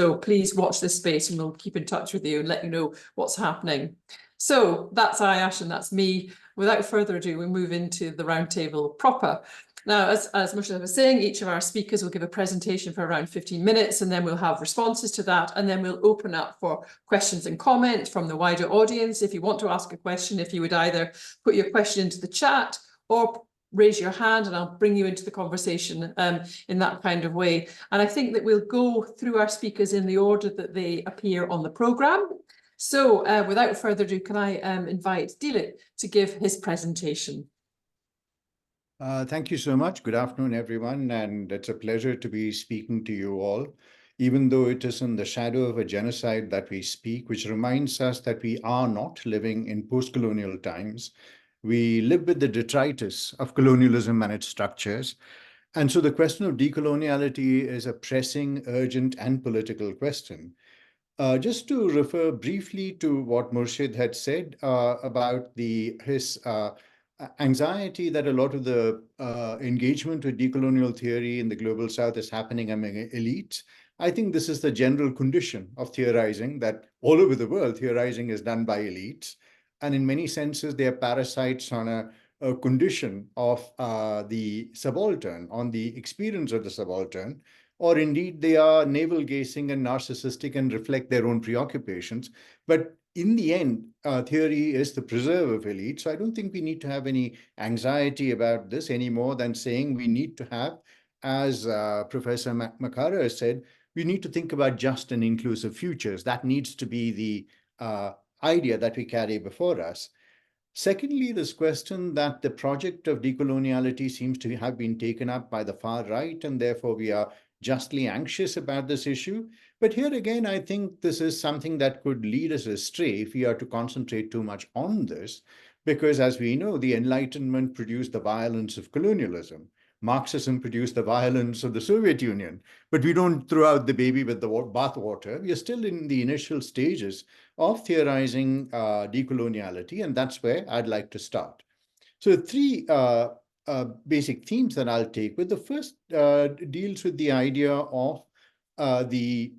So please watch this space and we'll keep in touch with you and let you know what's happening. So that's Ayash and that's me. Without further ado, we move into the roundtable proper. Now, as Moshe was saying, each of our speakers will give a presentation for around 15 minutes, and then we'll have responses to that, and then we'll open up for questions and comments from the wider audience. If you want to ask a question, if you would either put your question into the chat or raise your hand and I'll bring you into the conversation in that kind of way. And I think that we'll go through our speakers in the order that they appear on the programme. So without further ado, can I invite Dilip to give his presentation? Thank you so much. Good afternoon, everyone. And it's a pleasure to be speaking to you all, even though it is in the shadow of a genocide that we speak, which reminds us that we are not living in post-colonial times. We live with the detritus of colonialism and its structures. And so the question of decoloniality is a pressing, urgent, and political question. Just to refer briefly to what Murshid had said about his anxiety that a lot of the engagement with decolonial theory in the global south is happening among elites. I think this is the general condition of theorizing, that all over the world, theorizing is done by elites. And in many senses, they are parasites on a condition of the subaltern, on the experience of the subaltern, or indeed they are navel-gazing and narcissistic and reflect their own preoccupations. But in the end, theory is the preserve of elite. So I don't think we need to have any anxiety about this any more than saying we need to have, as Professor Makara has said, we need to think about just and inclusive futures. That needs to be the idea that we carry before us. Secondly, this question that the project of decoloniality seems to have been taken up by the far right, and therefore we are justly anxious about this issue. But here again, I think this is something that could lead us astray if we are to concentrate too much on this, because as we know, the Enlightenment produced the violence of colonialism. Marxism produced the violence of the Soviet Union, but we don't throw out the baby with the bathwater. We are still in the initial stages of theorizing decoloniality, and that's where I'd like to start. So three basic themes that I'll take with. The first deals with the idea of the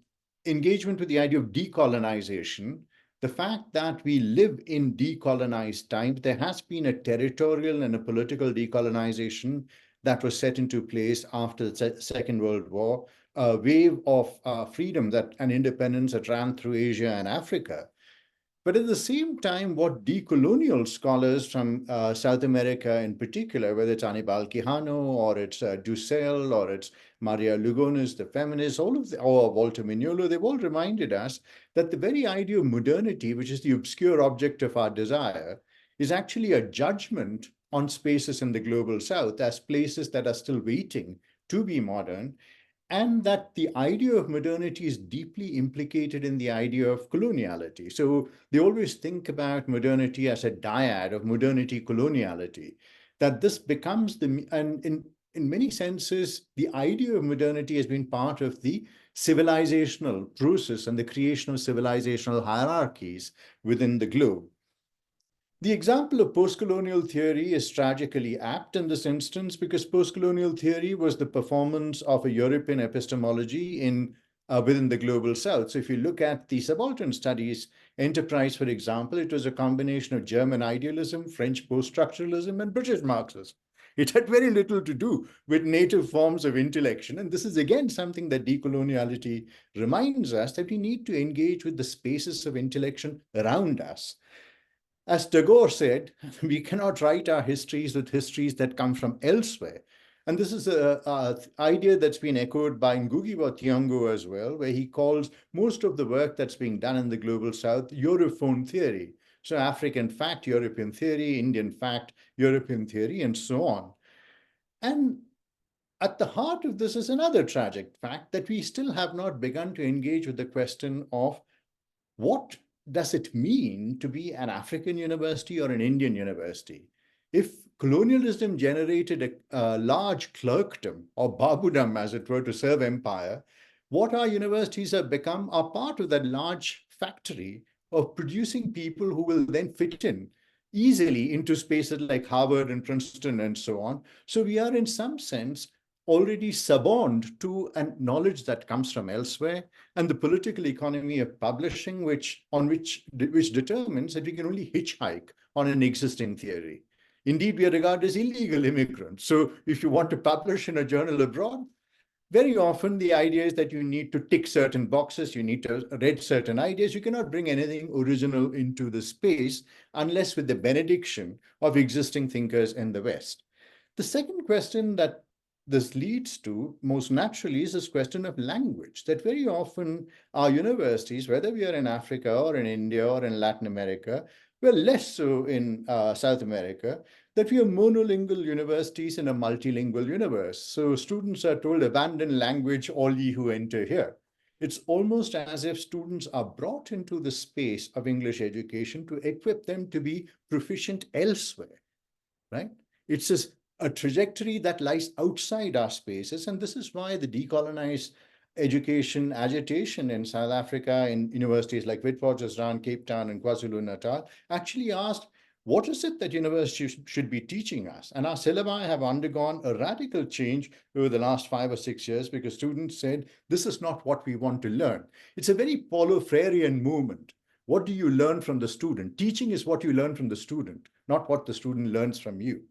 engagement with the idea of decolonization, the fact that we live in decolonized times. There has been a territorial and a political decolonization that was set into place after the Second World War, a wave of freedom and independence that ran through Asia and Africa. But at the same time, what decolonial scholars from South America in particular, whether it's Anibal Quijano or it's Dussel or it's Maria Lugones, the feminists, or Walter Mignolo, they've all reminded us that the very idea of modernity, which is the obscure object of our desire, is actually a judgment on spaces in the global south as places that are still waiting to be modern, and that the idea of modernity is deeply implicated in the idea of coloniality. So they always think about modernity as a dyad of modernity coloniality, that this becomes and in many senses, the idea of modernity has been part of the civilizational process and the creation of civilizational hierarchies within the globe. The example of post-colonial theory is tragically apt in this instance because post-colonial theory was the performance of a European epistemology within the global south. So if you look at the subaltern studies enterprise, for example, it was a combination of German idealism, French post-structuralism, and British Marxism. It had very little to do with native forms of intellection. And this is, again, something that decoloniality reminds us, that we need to engage with the spaces of intellection around us. As Tagore said, we cannot write our histories with histories that come from elsewhere. And this is an idea that's been echoed by Ngugi wa Thiong'o as well, where he calls most of the work that's being done in the global south Europhone theory. So African fact, European theory, Indian fact, European theory, and so on. And at the heart of this is another tragic fact, that we still have not begun to engage with the question of what does it mean to be an African university or an Indian university? If colonialism generated a large clerkdom or babudam, as it were, to serve empire, what our universities have become are part of that large factory of producing people who will then fit in easily into spaces like Harvard and Princeton and so on. So we are in some sense already suborned to a knowledge that comes from elsewhere, and the political economy of publishing, which determines that we can only hitchhike on an existing theory. Indeed, we are regarded as illegal immigrants. So if you want to publish in a journal abroad, very often the idea is that you need to tick certain boxes, you need to read certain ideas. You cannot bring anything original into the space unless with the benediction of existing thinkers in the West. The second question that this leads to most naturally is this question of language, that very often our universities, whether we are in Africa or in India or in Latin America, well, less so in South America, that we are monolingual universities in a multilingual universe. So students are told, abandon language, all ye who enter here. It's almost as if students are brought into the space of English education to equip them to be proficient elsewhere, right? It's just a trajectory that lies outside our spaces. And this is why the decolonized education agitation in South Africa, in universities like Witwatersrand, Cape Town, and KwaZulu-Natal, actually asked, what is it that universities should be teaching us? And our syllabi have undergone a radical change over the last 5 or 6 years because students said, this is not what we want to learn. It's a very Paulo Freirean movement. What do you learn from the student? Teaching is what you learn from the student, not what the student learns from you.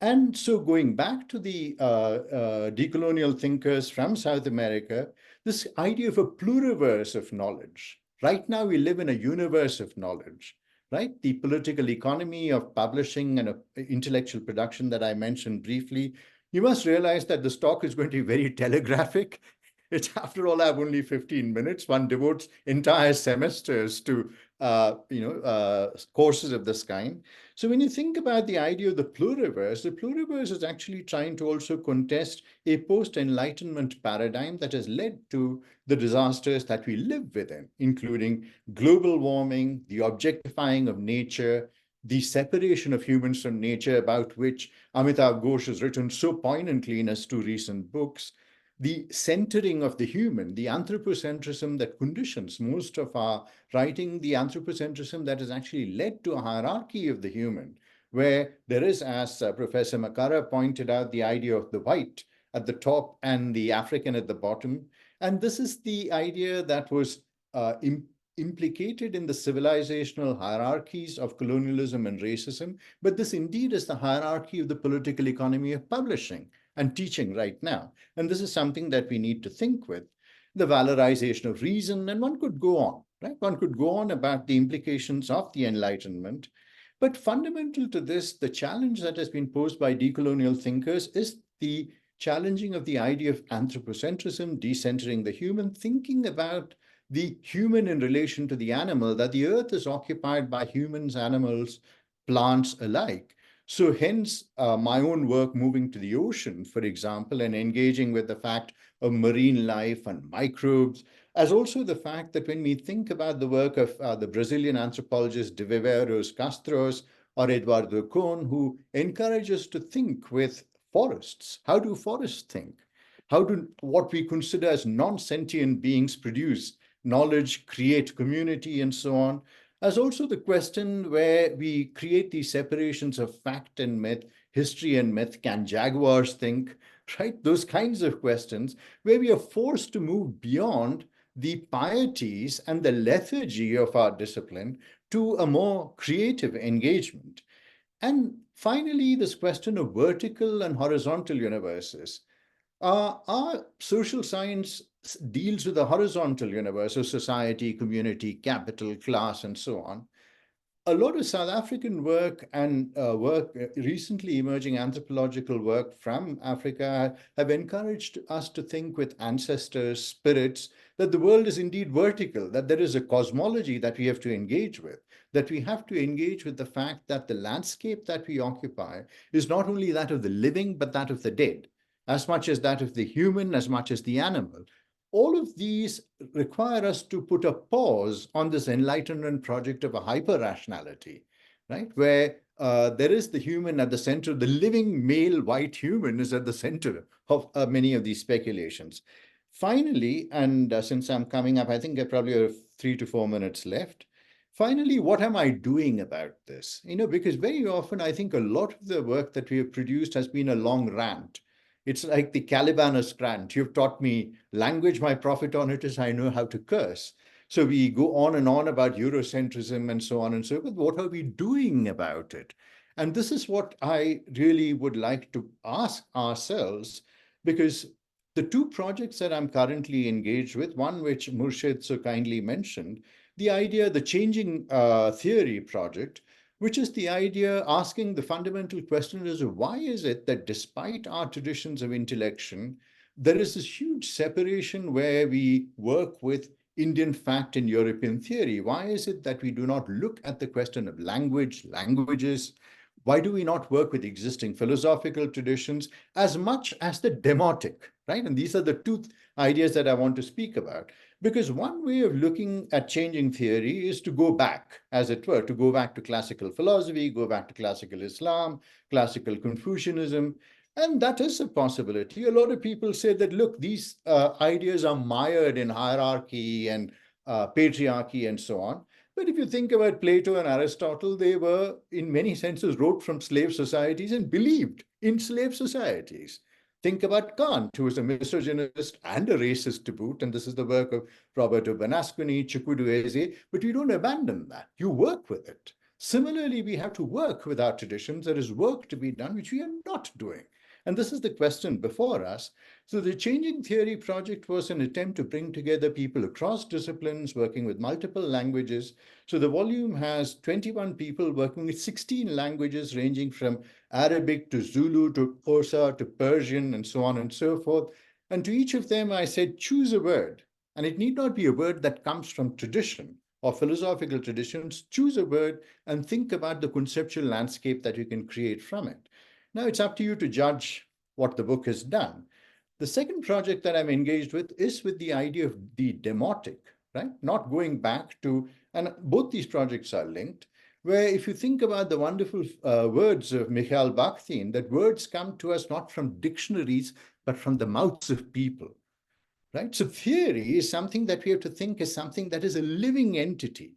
And so going back to the decolonial thinkers from South America, this idea of a pluriverse of knowledge. Right now we live in a universe of knowledge, right? The political economy of publishing and intellectual production that I mentioned briefly, you must realize that this talk is going to be very telegraphic. It's, after all, I have only 15 minutes. One devotes entire semesters to courses of this kind. So when you think about the idea of the pluriverse is actually trying to also contest a post-Enlightenment paradigm that has led to the disasters that we live within, including global warming, the objectifying of nature, the separation of humans from nature, about which Amitav Ghosh has written so poignantly in his 2 recent books, the centering of the human, the anthropocentrism that conditions most of our writing, the anthropocentrism that has actually led to a hierarchy of the human, where there is, as Professor Makara pointed out, the idea of the white at the top and the African at the bottom. And this is the idea that was implicated in the civilizational hierarchies of colonialism and racism. But this indeed is the hierarchy of the political economy of publishing and teaching right now. And this is something that we need to think with. The valorization of reason, and one could go on, right? One could go on about the implications of the Enlightenment. But fundamental to this, the challenge that has been posed by decolonial thinkers is the challenging of the idea of anthropocentrism, decentering the human, thinking about the human in relation to the animal, that the earth is occupied by humans, animals, plants alike. So hence my own work moving to the ocean, for example, and engaging with the fact of marine life and microbes, as also the fact that when we think about the work of the Brazilian anthropologist de Viveiros Castros or Eduardo Kohn, who encourage us to think with forests. How do forests think? How do what we consider as non-sentient beings produce knowledge, create community, and so on? As also the question where we create these separations of fact and myth, history and myth. Can jaguars think, right? Those kinds of questions where we are forced to move beyond the pieties and the lethargy of our discipline to a more creative engagement. And finally, this question of vertical and horizontal universes. Our social science deals with the horizontal universe of society, community, capital, class, and so on. A lot of South African work and recently emerging anthropological work from Africa have encouraged us to think with ancestors, spirits, that the world is indeed vertical, that there is a cosmology that we have to engage with, that we have to engage with the fact that the landscape that we occupy is not only that of the living, but that of the dead, as much as that of the human, as much as the animal. All of these require us to put a pause on this Enlightenment project of a hyper-rationality, right? Where there is the human at the center, the living male white human is at the center of many of these speculations. Finally, and since I'm coming up, I think I probably have 3 to 4 minutes left. Finally, what am I doing about this? Because very often I think a lot of the work that we have produced has been a long rant. It's like the Calibanus grant. You've taught me language, my profit on it is I know how to curse. So we go on and on about Eurocentrism and so on and so forth. What are we doing about it? And this is what I really would like to ask ourselves, because the two projects that I'm currently engaged with, one which Murshid so kindly mentioned, the changing theory project, which is the idea asking the fundamental question is why is it that despite our traditions of intellection, there is this huge separation where we work with Indian fact and European theory? Why is it that we do not look at the question of languages? Why do we not work with existing philosophical traditions as much as the demotic, right? And these are the two ideas that I want to speak about. Because one way of looking at changing theory is to go back, as it were, to go back to classical philosophy, go back to classical Islam, classical Confucianism. And that is a possibility. A lot of people say that, look, these ideas are mired in hierarchy and patriarchy and so on. But if you think about Plato and Aristotle, they were, in many senses, wrote from slave societies and believed in slave societies. Think about Kant, who was a misogynist and a racist to boot, and this is the work of Roberto Benasconi, Chukwudu Eze, but you don't abandon that. You work with it. Similarly, we have to work with our traditions. There is work to be done, which we are not doing. And this is the question before us. So the Changing Theory project was an attempt to bring together people across disciplines, working with multiple languages. So the volume has 21 people working with 16 languages, ranging from Arabic to Zulu to Xhosa to Persian and so on and so forth. And to each of them, I said, choose a word. And it need not be a word that comes from tradition or philosophical traditions. Choose a word and think about the conceptual landscape that you can create from it. Now it's up to you to judge what the book has done. The second project that I'm engaged with is with the idea of the demotic, right? Not going back to, and both these projects are linked, where if you think about the wonderful words of Mikhail Bakhtin, that words come to us not from dictionaries, but from the mouths of people, right? So theory is something that we have to think as something that is a living entity,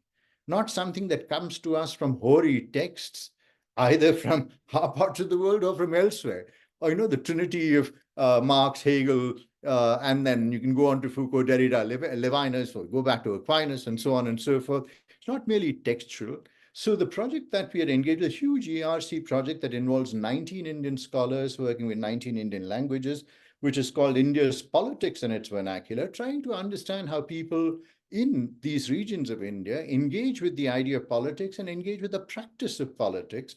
not something that comes to us from hoary texts, either from our parts of the world or from elsewhere. Or, the trinity of Marx, Hegel, and then you can go on to Foucault, Derrida, Levinas, or go back to Aquinas, and so on and so forth. It's not merely textual. So the project that we are engaged with, a huge ERC project that involves 19 Indian scholars working with 19 Indian languages, which is called India's Politics and its Vernacular, trying to understand how people in these regions of India engage with the idea of politics and engage with the practice of politics.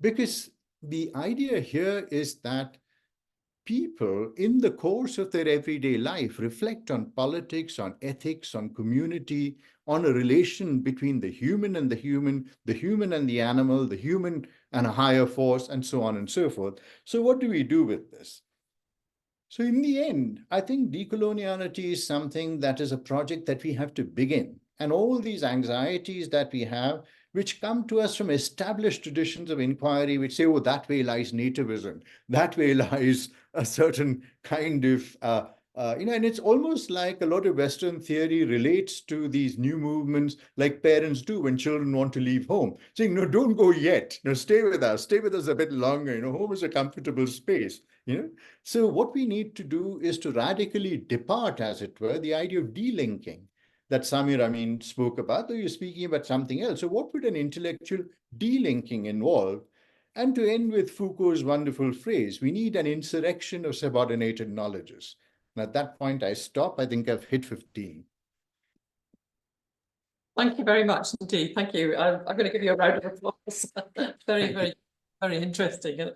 Because the idea here is that people in the course of their everyday life reflect on politics, on ethics, on community, on a relation between the human and the human and the animal, the human and a higher force, and so on and so forth. So what do we do with this? So in the end, I think decoloniality is something that is a project that we have to begin. And all these anxieties that we have, which come to us from established traditions of inquiry, which say, oh, that way lies nativism, that way lies a certain kind of, and it's almost like a lot of Western theory relates to these new movements like parents do when children want to leave home, saying, no, don't go yet, stay with us a bit longer, home is a comfortable space. So what we need to do is to radically depart, as it were, the idea of delinking that Samir Amin spoke about, though you're speaking about something else. So what would an intellectual delinking involve? And to end with Foucault's wonderful phrase, we need an insurrection of subordinated knowledges. And at that point, I stop. I think I've hit 15. Thank you very much indeed. Thank you. I'm going to give you a round of applause. Very, very, very interesting. Yeah.